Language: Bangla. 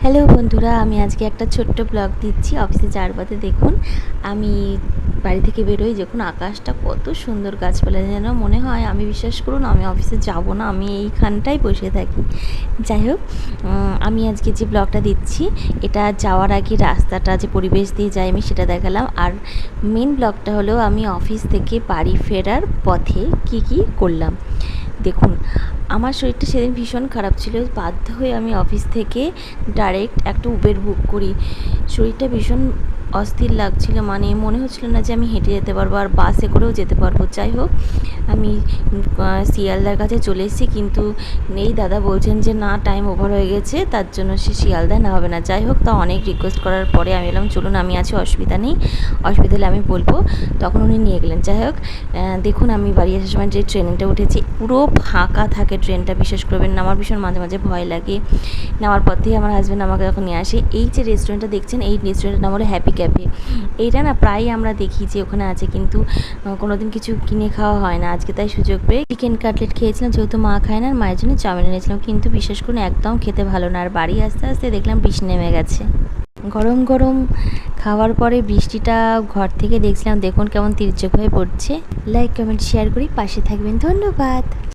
হ্যালো বন্ধুরা, আমি আজকে একটা ছোট্ট ব্লগ দিচ্ছি অফিসে যাওয়ার পথে। দেখুন, আমি বাড়ি থেকে বেরোই, যখন আকাশটা কত সুন্দর, গাছপালা যেন মনে হয় আমি, বিশ্বাস করুন, আমি অফিসে যাব না, আমি এইখানটাই বসে থাকি। যাই হোক, আমি আজকে যে ব্লগটা দিচ্ছি, এটা যাওয়ার আগে রাস্তাটা যে পরিবেশ দিয়ে যাই আমি সেটা দেখালাম। আর মেন ব্লগটা হলো আমি অফিস থেকে বাড়ি ফেরার পথে কি কি করলাম। দেখুন, আমার শরীরটা সেদিন ভীষণ খারাপ ছিল, বাধ্য হয়ে আমি অফিস থেকে ডাইরেক্ট একটা উবের বুক করি। শরীরটা ভীষণ অস্থির লাগছিল, মানে মনে হচ্ছিল না যে আমি হেঁটে যেতে পারবো আর বাসে করেও যেতে পারবো। যাই হোক, আমি শিয়ালদার কাছে চলে এসেছি, কিন্তু এই দাদা বলছেন যে না, টাইম ওভার হয়ে গেছে, তার জন্য সে শিয়ালদায় না হবে না। যাই হোক, তা অনেক রিকোয়েস্ট করার পরে আমি বললাম চলুন, আমি আছি, অসুবিধা নেই, অসুবিধা হলে আমি বলবো। তখন উনি নিয়ে গেলেন। যাই হোক, দেখুন, আমি বাড়ি আসার সময় যে ট্রেনটা উঠেছি, পুরো ফাঁকা থাকে ট্রেনটা, বিশ্বাস করবেন না, আমার ভীষণ মাঝে মাঝে ভয় লাগে। নেওয়ার পথেই আমার হাজব্যান্ড আমাকে যখন নিয়ে আসে, এই যে রেস্টুরেন্টটা দেখছেন, এই রেস্টুরেন্টের নাম হলো হ্যাপি ক্যাফে। এইটা না প্রায়ই আমরা দেখি যে ওখানে আছে, কিন্তু কোনোদিন কিছু কিনে খাওয়া হয় না। আজকে তাই সুযোগ পেয়ে চিকেন কাটলেট খেয়েছিলাম, যেহেতু মা খায় না, আর মায়ের জন্য চাউমিন এনেছিলাম, কিন্তু বিশ্বাস করুন একদম খেতে ভালো না। আর বাড়ি আস্তে আস্তে দেখলাম বৃষ্টি নেমে গেছে। গরম গরম খাওয়ার পরে বৃষ্টিটা ঘর থেকে দেখছিলাম, দেখুন কেমন তির্যক হয়ে পড়ছে। লাইক, কমেন্ট, শেয়ার করি, পাশে থাকবেন। ধন্যবাদ।